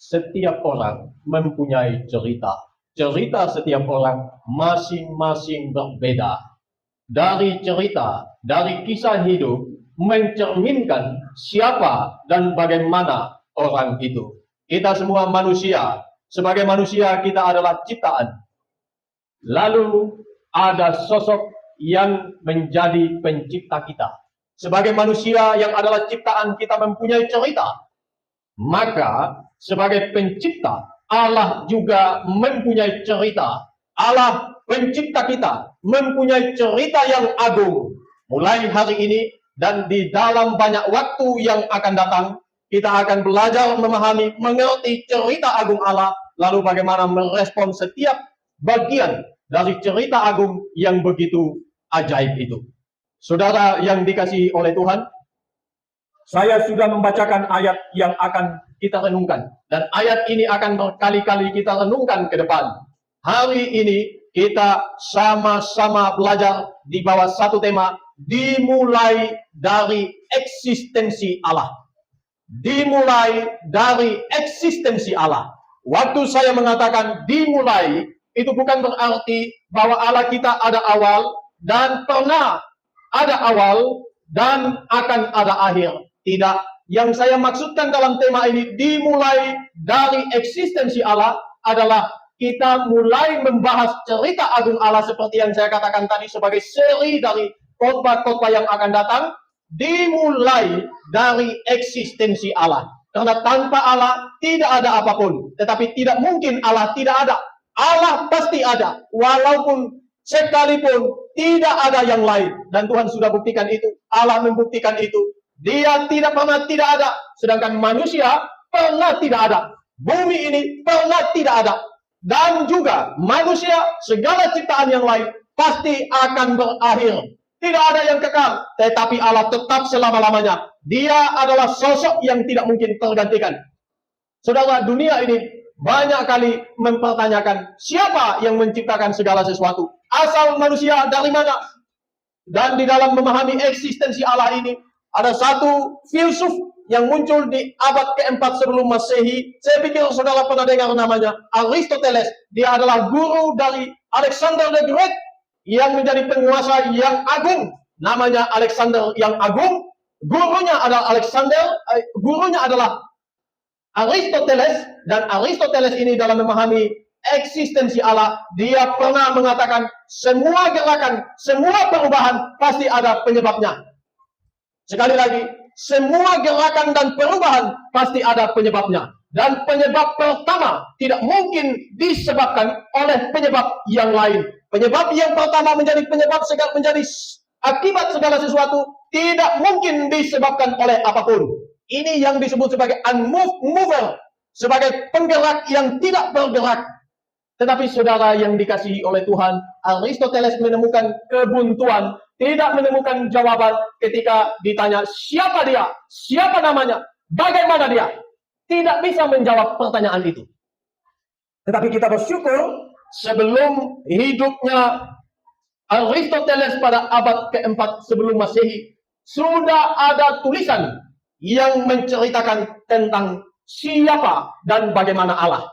Setiap orang mempunyai cerita. Cerita setiap orang masing-masing berbeda. Dari cerita, dari kisah hidup, mencerminkan siapa dan bagaimana orang itu. Kita semua manusia. Sebagai manusia kita adalah ciptaan. Lalu ada sosok yang menjadi pencipta kita. Sebagai manusia yang adalah ciptaan, kita mempunyai cerita. Maka sebagai pencipta, Allah juga mempunyai cerita. Allah pencipta kita mempunyai cerita yang agung. Mulai hari ini dan di dalam banyak waktu yang akan datang, kita akan belajar memahami, mengerti cerita agung Allah, lalu bagaimana merespon setiap bagian dari cerita agung yang begitu ajaib itu. Saudara yang dikasihi oleh Tuhan, saya sudah membacakan ayat yang akan kita renungkan. Dan ayat ini akan berkali-kali kita renungkan ke depan. Hari ini kita sama-sama belajar di bawah satu tema, dimulai dari eksistensi Allah. Dimulai dari eksistensi Allah. Waktu saya mengatakan dimulai, itu bukan berarti bahwa Allah kita ada awal dan pernah ada awal dan akan ada akhir. Tidak. Yang saya maksudkan dalam tema ini, dimulai dari eksistensi Allah, adalah kita mulai membahas cerita agung Allah seperti yang saya katakan tadi sebagai seri dari khotbah-khotbah yang akan datang. Dimulai dari eksistensi Allah. Karena tanpa Allah tidak ada apapun. Tetapi tidak mungkin Allah tidak ada. Allah pasti ada. Walaupun sekalipun tidak ada yang lain. Dan Tuhan sudah buktikan itu. Allah membuktikan itu. Dia tidak pernah tidak ada. Sedangkan manusia pernah tidak ada. Bumi ini pernah tidak ada. Dan juga manusia, segala ciptaan yang lain pasti akan berakhir. Tidak ada yang kekal. Tetapi Allah tetap selama-lamanya. Dia adalah sosok yang tidak mungkin tergantikan. Saudara, dunia ini banyak kali mempertanyakan siapa yang menciptakan segala sesuatu. Asal manusia dari mana? Dan di dalam memahami eksistensi Allah ini, ada satu filsuf yang muncul di abad keempat sebelum Masehi. Saya pikir saudara pernah dengar namanya, Aristoteles. Dia adalah guru dari Alexander the Great yang menjadi penguasa yang agung. Namanya Alexander yang agung. Gurunya adalah Aristoteles. Dan Aristoteles ini dalam memahami eksistensi Allah, dia pernah mengatakan semua gerakan, semua perubahan pasti ada penyebabnya. Sekali lagi, semua gerakan dan perubahan pasti ada penyebabnya. Dan penyebab pertama tidak mungkin disebabkan oleh penyebab yang lain. Penyebab yang pertama menjadi akibat segala sesuatu tidak mungkin disebabkan oleh apapun. Ini yang disebut sebagai unmoved mover, sebagai penggerak yang tidak bergerak. Tetapi saudara yang dikasihi oleh Tuhan, Aristoteles menemukan kebuntuan, tidak menemukan jawaban ketika ditanya siapa dia, siapa namanya, bagaimana dia. Tidak bisa menjawab pertanyaan itu. Tetapi kita bersyukur sebelum hidupnya Aristoteles pada abad keempat sebelum Masehi, sudah ada tulisan yang menceritakan tentang siapa dan bagaimana Allah.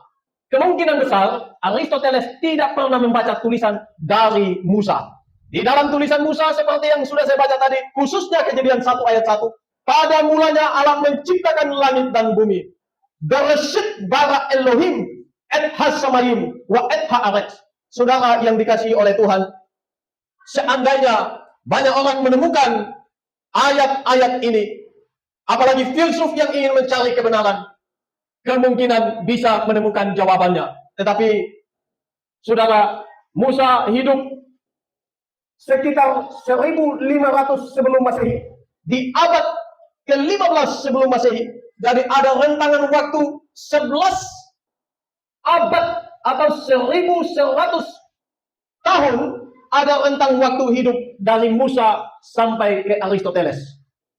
Kemungkinan besar Aristoteles tidak pernah membaca tulisan dari Musa. Di dalam tulisan Musa seperti yang sudah saya baca tadi, khususnya Kejadian 1 ayat 1, pada mulanya Allah menciptakan langit dan bumi. Bereshit bara Elohim et hasamayim wa et haaretz. Saudara yang dikasihi oleh Tuhan, seandainya banyak orang menemukan ayat-ayat ini, apalagi filsuf yang ingin mencari kebenaran, kemungkinan bisa menemukan jawabannya. Tetapi saudara, Musa hidup sekitar 1500 sebelum Masehi. Di abad ke-15 sebelum Masehi. Jadi ada rentangan waktu 11 abad atau 1100 tahun ada rentang waktu hidup dari Musa sampai ke Aristoteles.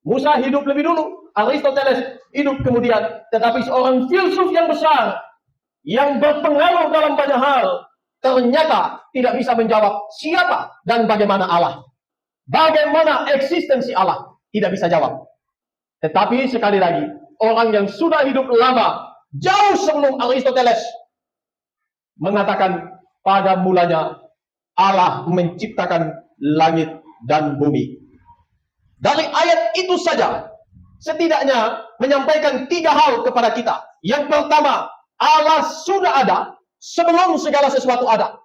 Musa hidup lebih dulu, Aristoteles hidup kemudian. Tetapi seorang filsuf yang besar, yang berpengaruh dalam banyak hal, ternyata tidak bisa menjawab siapa dan bagaimana Allah. Bagaimana eksistensi Allah, tidak bisa jawab. Tetapi sekali lagi, orang yang sudah hidup lama Jauh sebelum Aristoteles mengatakan pada mulanya Allah menciptakan langit dan bumi. Dari ayat itu saja setidaknya menyampaikan 3 hal kepada kita. Yang pertama, Allah sudah ada sebelum segala sesuatu ada.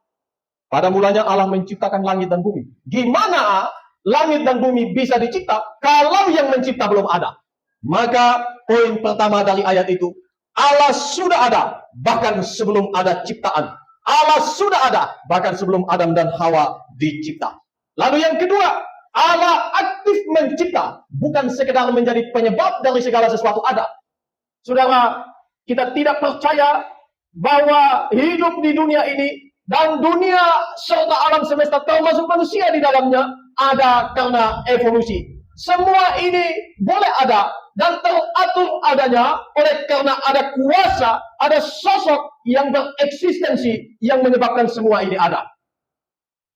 Pada mulanya Allah menciptakan langit dan bumi. Gimana langit dan bumi bisa dicipta kalau yang mencipta belum ada? Maka poin pertama dari ayat itu, Allah sudah ada bahkan sebelum ada ciptaan. Allah sudah ada bahkan sebelum Adam dan Hawa dicipta. Lalu yang kedua, Allah aktif mencipta, bukan sekedar menjadi penyebab dari segala sesuatu ada. Saudara, kita tidak percaya bahwa hidup di dunia ini dan dunia serta alam semesta termasuk manusia di dalamnya ada karena evolusi. Semua ini boleh ada dan teratur adanya oleh karena ada kuasa, ada sosok yang bereksistensi yang menyebabkan semua ini ada.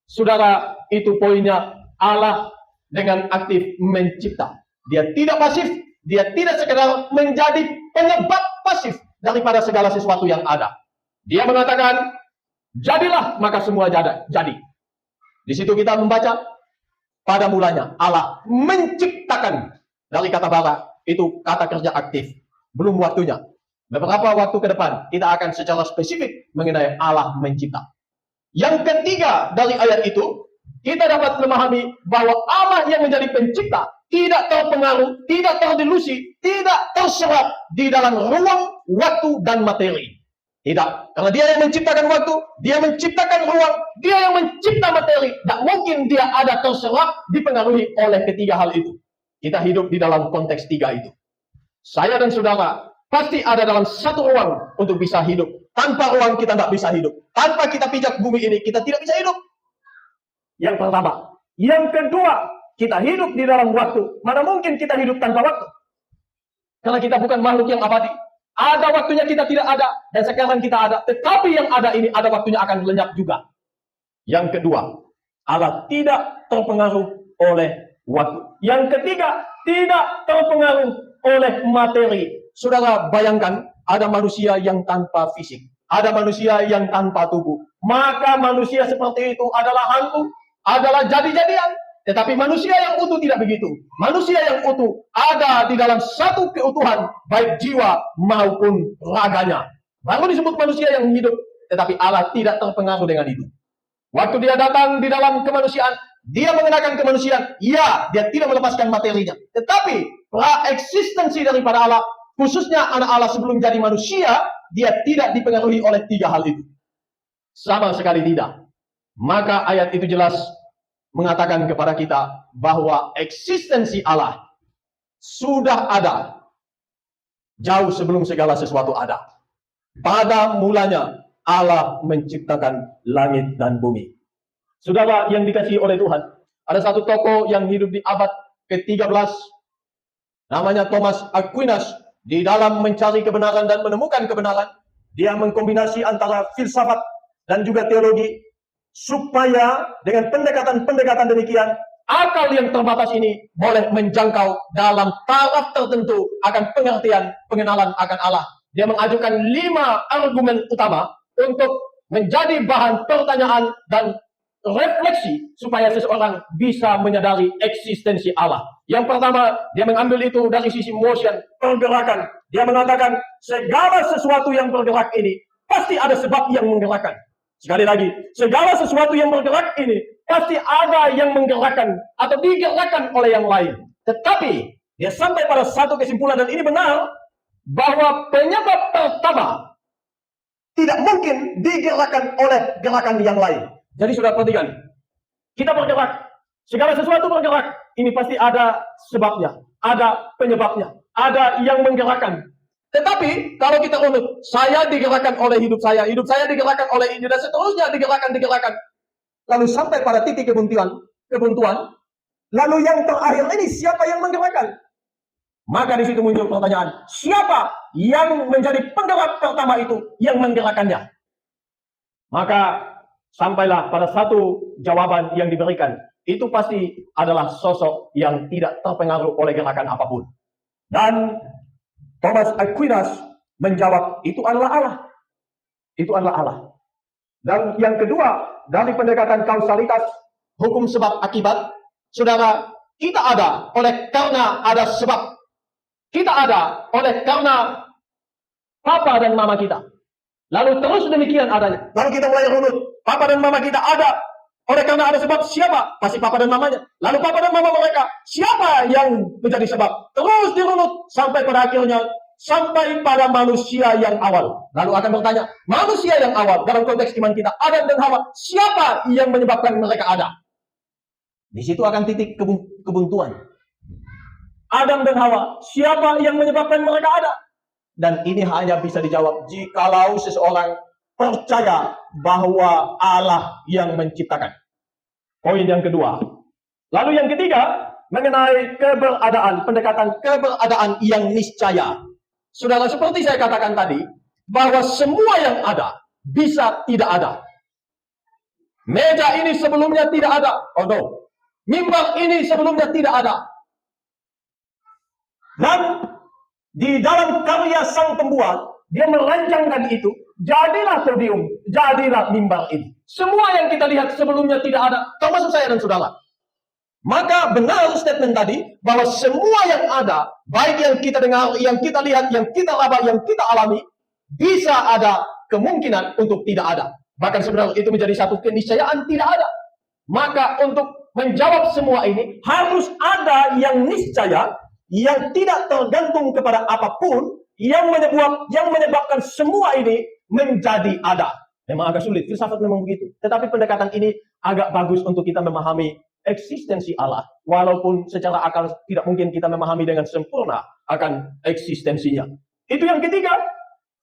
Saudara, itu poinnya, Allah dengan aktif mencipta. Dia tidak pasif, dia tidak sekedar menjadi penyebab pasif daripada segala sesuatu yang ada. Dia mengatakan, jadilah, maka semua jadi. Di situ kita membaca, pada mulanya Allah menciptakan. Dari kata bara, itu kata kerja aktif. Belum waktunya. Beberapa waktu ke depan, kita akan secara spesifik mengenai Allah mencipta. Yang ketiga dari ayat itu, kita dapat memahami bahwa Allah yang menjadi pencipta tidak terpengaruh, tidak terdelusi, tidak terserap di dalam ruang, waktu, dan materi. Tidak, karena dia yang menciptakan waktu, dia menciptakan ruang, dia yang mencipta materi. Tak mungkin dia ada terserap dipengaruhi oleh ketiga hal itu. Kita hidup di dalam konteks 3 itu. Saya dan saudara pasti ada dalam satu ruang untuk bisa hidup. Tanpa ruang kita tidak bisa hidup. Tanpa kita pijak bumi ini, kita tidak bisa hidup. Yang pertama. Yang kedua, kita hidup di dalam waktu. Mana mungkin kita hidup tanpa waktu? Karena kita bukan makhluk yang abadi. Ada waktunya kita tidak ada, dan sekarang kita ada. Tetapi yang ada ini, ada waktunya akan lenyap juga. Yang kedua, Allah tidak terpengaruh oleh waktu. Yang ketiga, tidak terpengaruh oleh materi. Saudara bayangkan, ada manusia yang tanpa fisik. Ada manusia yang tanpa tubuh. Maka manusia seperti itu adalah hantu, adalah jadi-jadian. Tetapi manusia yang utuh tidak begitu. Manusia yang utuh ada di dalam satu keutuhan, baik jiwa maupun raganya. Baru disebut manusia yang hidup. Tetapi Allah tidak terpengaruh dengan itu. Waktu dia datang di dalam kemanusiaan, dia mengenakan kemanusiaan. Ya, dia tidak melepaskan materinya. Tetapi pra-eksistensi daripada Allah, khususnya anak Allah sebelum jadi manusia, dia tidak dipengaruhi oleh 3 hal itu. Sama sekali tidak. Maka ayat itu jelas mengatakan kepada kita bahwa eksistensi Allah sudah ada jauh sebelum segala sesuatu ada. Pada mulanya Allah menciptakan langit dan bumi. Saudara yang dikasihi oleh Tuhan, ada satu tokoh yang hidup di abad ke-13, namanya Thomas Aquinas. Di dalam mencari kebenaran dan menemukan kebenaran, dia mengkombinasi antara filsafat dan juga teologi, supaya dengan pendekatan-pendekatan demikian, akal yang terbatas ini boleh menjangkau dalam taraf tertentu akan pengertian, pengenalan akan Allah. Dia mengajukan 5 argumen utama untuk menjadi bahan pertanyaan dan refleksi supaya seseorang bisa menyadari eksistensi Allah. Yang pertama, dia mengambil itu dari sisi motion, pergerakan. Dia mengatakan segala sesuatu yang bergerak ini pasti ada sebab yang menggerakkan. Sekali lagi, segala sesuatu yang bergerak ini pasti ada yang menggerakkan atau digerakkan oleh yang lain. Tetapi dia sampai pada satu kesimpulan, dan ini benar, bahwa penyebab pertama tidak mungkin digerakkan oleh gerakan yang lain. Jadi sudah perhatikan, kita bergerak, segala sesuatu bergerak, ini pasti ada sebabnya, ada penyebabnya, ada yang menggerakkan. Tetapi kalau kita runut, saya digerakkan oleh hidup saya digerakkan oleh ini, dan seterusnya digerakkan. Lalu sampai pada titik kebuntuan, lalu yang terakhir ini siapa yang menggerakkan? Maka di situ muncul pertanyaan, siapa yang menjadi penggerak pertama itu, yang menggerakkannya? Maka sampailah pada satu jawaban yang diberikan. Itu pasti adalah sosok yang tidak terpengaruh oleh gerakan apapun. Dan Thomas Aquinas menjawab itu adalah Allah. Itu adalah Allah. Dan yang kedua, dari pendekatan kausalitas, Hukum sebab akibat, saudara, kita ada oleh karena ada sebab. Kita ada oleh karena papa dan mama kita. Lalu terus demikian adanya. lalu kita mulai runut. Papa dan mama kita ada oleh karena ada sebab. Siapa? Pasti papa dan mamanya. Lalu papa dan mama mereka, siapa yang menjadi sebab? Terus dirunut sampai pada akhirnya, sampai pada manusia yang awal. Lalu akan bertanya, manusia yang awal dalam konteks iman kita, Adam dan Hawa, siapa yang menyebabkan mereka ada? Di situ akan titik kebuntuan. Adam dan Hawa, siapa yang menyebabkan mereka ada? Dan ini hanya bisa dijawab jikalau seseorang percaya bahwa Allah yang menciptakan. Poin yang kedua. Lalu yang ketiga, mengenai keberadaan, pendekatan keberadaan yang niscaya. Saudara, seperti saya katakan tadi, bahwa semua yang ada bisa tidak ada. Meja ini sebelumnya tidak ada. Oh no. Mimbar ini sebelumnya tidak ada. Dan di dalam karya sang pembuat, dia merancangkan itu, jadilah podium, jadilah mimbar ini. Semua yang kita lihat sebelumnya tidak ada, termasuk saya dan saudara. Maka benar statement tadi, bahwa semua yang ada, baik yang kita dengar, yang kita lihat, yang kita raba, yang kita alami, bisa ada kemungkinan untuk tidak ada. Bahkan sebenarnya itu menjadi satu keniscayaan tidak ada. Maka untuk menjawab semua ini, harus ada yang niscaya, yang tidak tergantung kepada apapun, yang menyebabkan semua ini menjadi ada. Memang agak sulit, filsafat memang begitu. Tetapi pendekatan ini agak bagus untuk kita memahami eksistensi Allah. Walaupun secara akal tidak mungkin kita memahami dengan sempurna akan eksistensinya. Itu yang ketiga.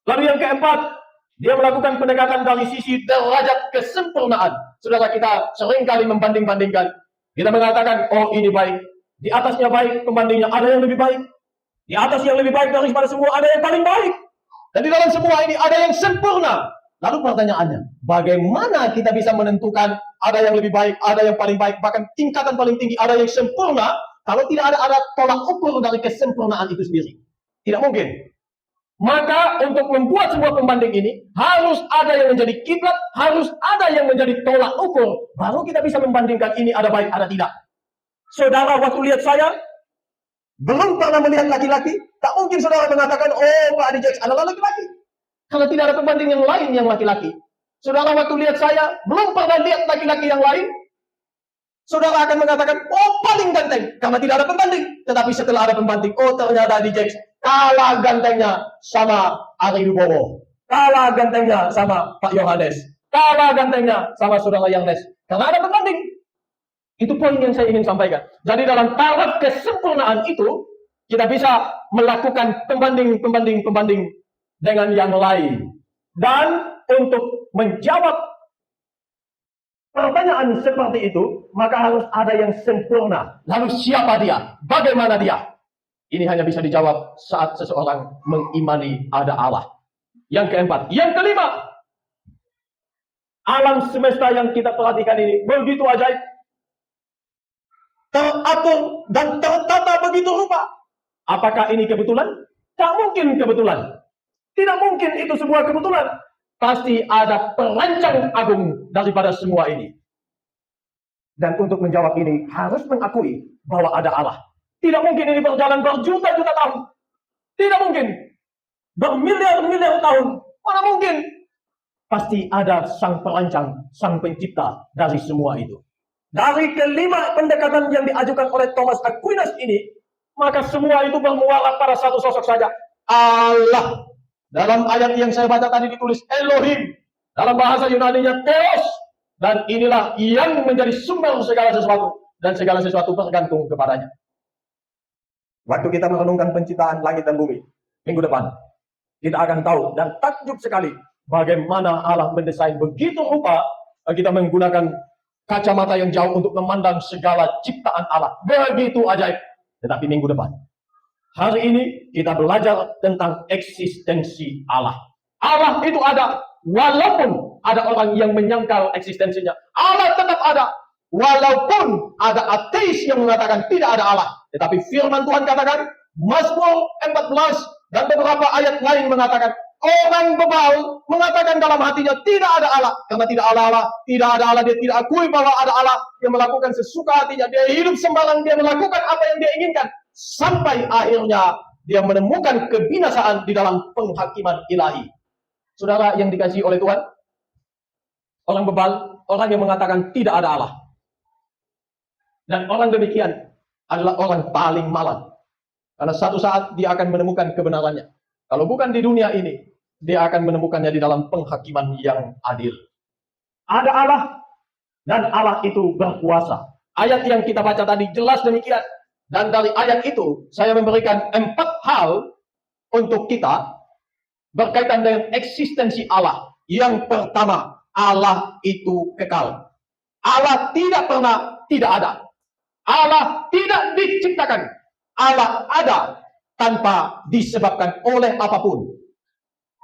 Lalu yang keempat, dia melakukan pendekatan dari sisi derajat kesempurnaan. Saudara, kita seringkali membanding-bandingkan. Kita mengatakan, oh ini baik. Di atasnya baik, pembandingnya ada yang lebih baik. Di atas yang lebih baik daripada semua, ada yang paling baik. Dan di dalam semua ini ada yang sempurna. Lalu pertanyaannya, bagaimana kita bisa menentukan ada yang lebih baik, ada yang paling baik, bahkan tingkatan paling tinggi, ada yang sempurna, kalau tidak ada tolak ukur dari kesempurnaan itu sendiri? Tidak mungkin. Maka untuk membuat sebuah pembanding ini, harus ada yang menjadi kiblat, harus ada yang menjadi tolak ukur. Baru kita bisa membandingkan ini ada baik, ada tidak. Saudara, waktu lihat saya, belum pernah melihat laki-laki, tak mungkin saudara mengatakan, oh Pak Adi Jeks adalah laki-laki. Kalau tidak ada pembanding yang lain yang laki-laki. Saudara, waktu lihat saya, belum pernah lihat laki-laki yang lain, saudara akan mengatakan, oh paling ganteng, karena tidak ada pembanding. Tetapi setelah ada pembanding, oh ternyata Adi Jeks kalah gantengnya sama Ari Wibowo, kalah gantengnya sama Pak Yohanes, kalah gantengnya sama saudara Yohanes. Karena ada pembanding. Itu poin yang saya ingin sampaikan. Jadi dalam taraf kesempurnaan itu, kita bisa melakukan pembanding dengan yang lain. Dan untuk menjawab pertanyaan seperti itu, maka harus ada yang sempurna. Lalu siapa dia? Bagaimana dia? Ini hanya bisa dijawab saat seseorang mengimani ada Allah. Yang keempat. Yang kelima. Alam semesta yang kita perhatikan ini begitu ajaib. Teratur dan tertata begitu rupa. Apakah ini kebetulan? Tak mungkin kebetulan. Tidak mungkin itu sebuah kebetulan. Pasti ada perancang agung daripada semua ini. Dan untuk menjawab ini harus mengakui bahwa ada Allah. Tidak mungkin ini berjalan berjuta-juta tahun. Tidak mungkin. Bermiliar-miliar tahun. Mana mungkin? Pasti ada sang perancang, sang pencipta dari semua itu. Dari kelima pendekatan yang diajukan oleh Thomas Aquinas ini, maka semua itu bermuara pada satu sosok saja. Allah. Dalam ayat yang saya baca tadi ditulis Elohim. Dalam bahasa Yunani-nya Theos. Dan inilah yang menjadi sumber segala sesuatu. Dan segala sesuatu bergantung kepadanya. Waktu kita merenungkan penciptaan langit dan bumi, minggu depan, kita akan tahu dan takjub sekali bagaimana Allah mendesain begitu rupa. Kita menggunakan kacamata yang jauh untuk memandang segala ciptaan Allah. Begitu ajaib. Tetapi minggu depan, hari ini kita belajar tentang eksistensi Allah. Allah itu ada, walaupun ada orang yang menyangkal eksistensinya. Allah tetap ada, walaupun ada ateis yang mengatakan tidak ada Allah. Tetapi firman Tuhan katakan, Mazmur 14 Dan beberapa ayat lain mengatakan, orang bebal mengatakan dalam hatinya tidak ada Allah. Karena tidak ada Allah, tidak ada Allah, dia tidak akui bahwa ada Allah. Dia melakukan sesuka hatinya, dia hidup sembarang, dia melakukan apa yang dia inginkan. Sampai akhirnya dia menemukan kebinasaan di dalam penghakiman ilahi. Saudara yang dikasihi oleh Tuhan, orang bebal, orang yang mengatakan tidak ada Allah. Dan orang demikian adalah orang paling malang. Karena satu saat dia akan menemukan kebenarannya. Kalau bukan di dunia ini, dia akan menemukannya di dalam penghakiman yang adil. Ada Allah, dan Allah itu berkuasa. Ayat yang kita baca tadi jelas demikian. Dan dari ayat itu, saya memberikan 4 hal untuk kita berkaitan dengan eksistensi Allah. Yang pertama, Allah itu kekal. Allah tidak pernah tidak ada. Allah tidak diciptakan. Allah ada tanpa disebabkan oleh apapun.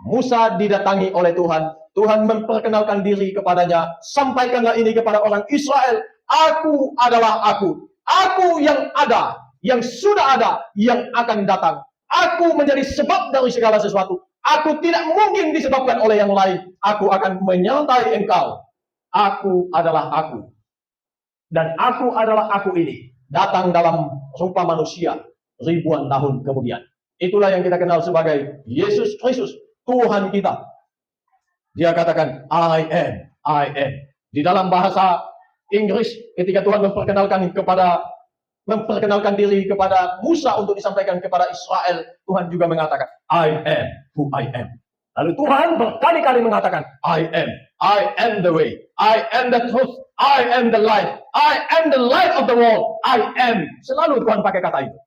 Musa didatangi oleh Tuhan. Tuhan memperkenalkan diri kepadanya. Sampaikanlah ini kepada orang Israel. Aku adalah aku. Aku yang ada, yang sudah ada, yang akan datang. Aku menjadi sebab dari segala sesuatu. Aku tidak mungkin disebabkan oleh yang lain. Aku akan menyertai engkau. Aku adalah aku. Dan aku adalah aku ini. Datang dalam rupa manusia ribuan tahun kemudian. Itulah yang kita kenal sebagai Yesus Kristus, Tuhan kita. Dia katakan, I am. Di dalam bahasa Inggris, ketika Tuhan memperkenalkan diri kepada Musa untuk disampaikan kepada Israel, Tuhan juga mengatakan, I am who I am. Lalu Tuhan berkali-kali mengatakan, I am the way, I am the truth, I am the light, I am the light of the world, I am. Selalu Tuhan pakai kata itu.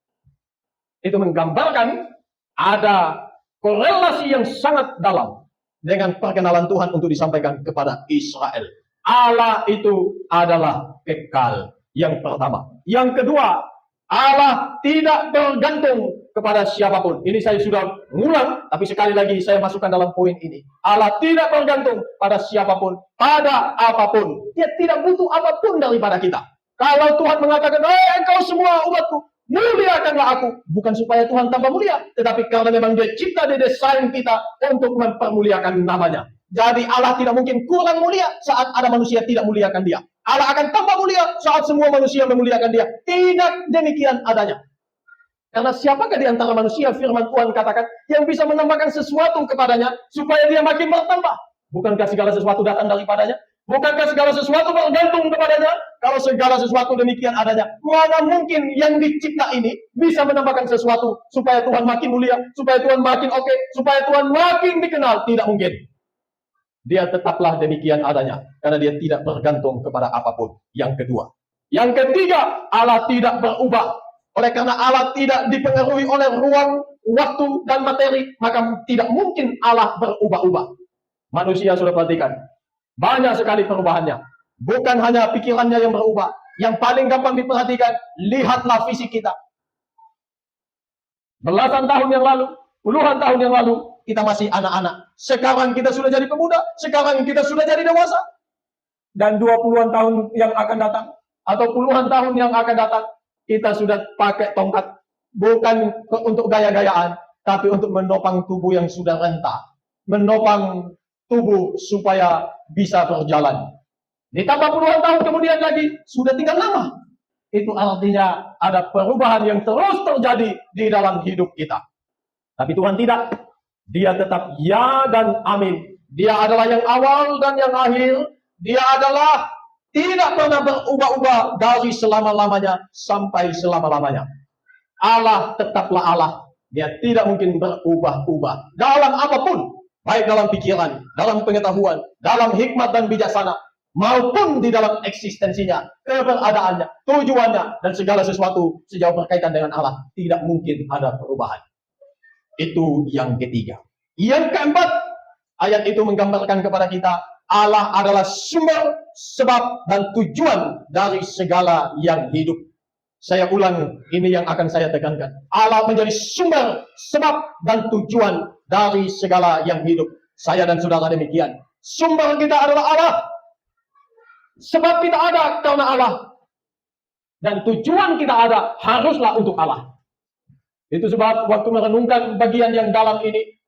Itu menggambarkan ada korelasi yang sangat dalam dengan perkenalan Tuhan untuk disampaikan kepada Israel. Allah itu adalah kekal. Yang pertama. Yang kedua, Allah tidak bergantung kepada siapapun. Ini saya sudah ngulang, tapi sekali lagi saya masukkan dalam poin ini. Allah tidak bergantung pada siapapun, pada apapun. Dia tidak butuh apapun daripada kita. Kalau Tuhan mengatakan, engkau semua umatku, muliakanlah aku. Bukan supaya Tuhan tambah mulia, tetapi karena memang dia cipta, dia desain kita untuk mempermuliakan namanya. Jadi Allah tidak mungkin kurang mulia saat ada manusia tidak muliakan dia. Allah akan tambah mulia saat semua manusia memuliakan dia. Tidak demikian adanya. Karena siapakah di antara manusia, firman Tuhan katakan, yang bisa menambahkan sesuatu kepadanya supaya dia makin bertambah? Bukankah segala sesuatu datang daripadanya? Bukankah segala sesuatu bergantung kepadanya? Kalau segala sesuatu demikian adanya, mana mungkin yang dicipta ini bisa menambahkan sesuatu supaya Tuhan makin mulia, supaya Tuhan makin oke, supaya Tuhan makin dikenal? Tidak mungkin. Dia tetaplah demikian adanya, karena dia tidak bergantung kepada apapun. Yang kedua. Yang ketiga, Allah tidak berubah. Oleh karena Allah tidak dipengaruhi oleh ruang, waktu, dan materi, maka tidak mungkin Allah berubah-ubah. Manusia sudah perhatikan, banyak sekali perubahannya. Bukan hanya pikirannya yang berubah. Yang paling gampang diperhatikan, lihatlah fisik kita. Belasan tahun yang lalu, puluhan tahun yang lalu, kita masih anak-anak. Sekarang kita sudah jadi pemuda. Sekarang kita sudah jadi dewasa. Dan 20-an tahun yang akan datang, atau puluhan tahun yang akan datang, kita sudah pakai tongkat. Bukan untuk gaya-gayaan, tapi untuk menopang tubuh yang sudah renta. Menopang tubuh supaya bisa berjalan. Ditambah puluhan tahun kemudian lagi, sudah tinggal lama. Itu artinya ada perubahan yang terus terjadi di dalam hidup kita. Tapi Tuhan tidak. Dia tetap ya dan amin. Dia adalah yang awal dan yang akhir. Dia adalah tidak pernah berubah-ubah dari selama-lamanya sampai selama-lamanya. Allah tetaplah Allah. Dia tidak mungkin berubah-ubah dalam apapun. Baik dalam pikiran, dalam pengetahuan, dalam hikmat dan bijaksana, maupun di dalam eksistensinya, keberadaannya, tujuannya, dan segala sesuatu sejauh berkaitan dengan Allah. Tidak mungkin ada perubahan. Itu yang ketiga. Yang keempat, ayat itu menggambarkan kepada kita, Allah adalah sumber, sebab, dan tujuan dari segala yang hidup. Saya ulang, ini yang akan saya tekankan. Allah menjadi sumber, sebab, dan tujuan dari segala yang hidup. Saya dan saudara demikian. Sumber kita adalah Allah. Sebab kita ada karena Allah. Dan tujuan kita ada haruslah untuk Allah. Itu sebab waktu merenungkan bagian yang dalam ini,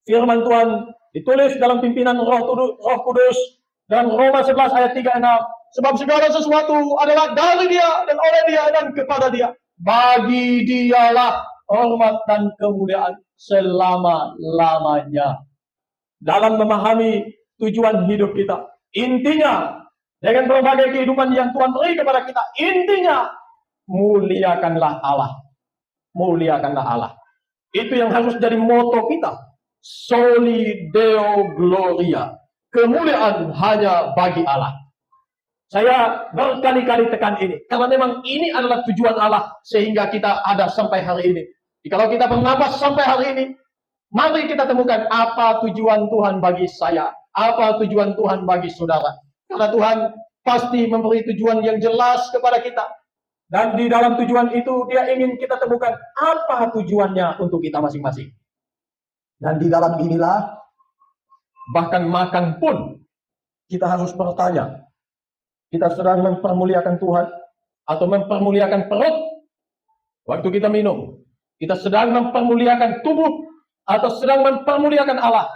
firman Tuhan ditulis dalam pimpinan Roh Kudus dalam Roma 11 ayat 3-6. Sebab segala sesuatu adalah dari Dia dan oleh Dia dan kepada Dia. Bagi Dialah hormat dan kemuliaan selama-lamanya. Dalam memahami tujuan hidup kita, intinya dengan berbagai kehidupan yang Tuhan beri kepada kita, intinya muliakanlah Allah. Muliakanlah Allah. Itu yang harus jadi moto kita. Soli Deo Gloria. Kemuliaan hanya bagi Allah. Saya berkali-kali tekan ini. Karena memang ini adalah tujuan Allah. Sehingga kita ada sampai hari ini. Kalau kita bernapas sampai hari ini, mari kita temukan apa tujuan Tuhan bagi saya. Apa tujuan Tuhan bagi saudara. Karena Tuhan pasti memberi tujuan yang jelas kepada kita. Dan di dalam tujuan itu Dia ingin kita temukan apa tujuannya untuk kita masing-masing. Dan di dalam inilah, bahkan makan pun kita harus bertanya, kita sedang mempermuliakan Tuhan atau mempermuliakan perut? Waktu kita minum, kita sedang mempermuliakan tubuh atau sedang mempermuliakan Allah?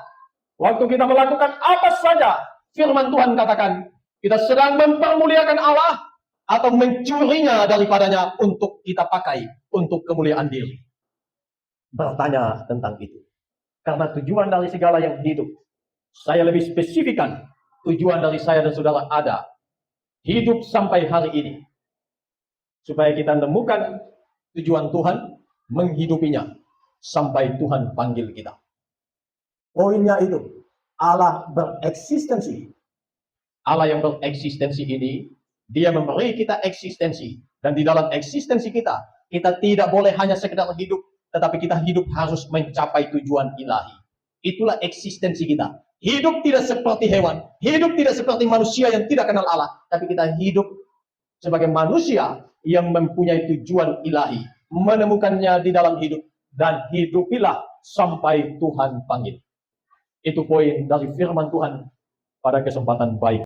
Waktu kita melakukan apa saja, firman Tuhan katakan, kita sedang mempermuliakan Allah atau mencurinya daripadanya untuk kita pakai untuk kemuliaan diri. Bertanya tentang itu. Karena tujuan dari segala yang hidup, saya lebih spesifikkan, tujuan dari saya dan saudara ada. Hidup sampai hari ini. Supaya kita menemukan tujuan Tuhan, menghidupinya sampai Tuhan panggil kita. Poinnya itu, Allah bereksistensi. Allah yang bereksistensi ini, Dia memberi kita eksistensi. Dan di dalam eksistensi kita, kita tidak boleh hanya sekedar hidup, tetapi kita hidup harus mencapai tujuan ilahi. Itulah eksistensi kita. Hidup tidak seperti hewan, hidup tidak seperti manusia yang tidak kenal Allah, tapi kita hidup sebagai manusia yang mempunyai tujuan ilahi, menemukannya di dalam hidup, dan hidupilah sampai Tuhan panggil. Itu poin dari firman Tuhan pada kesempatan baik.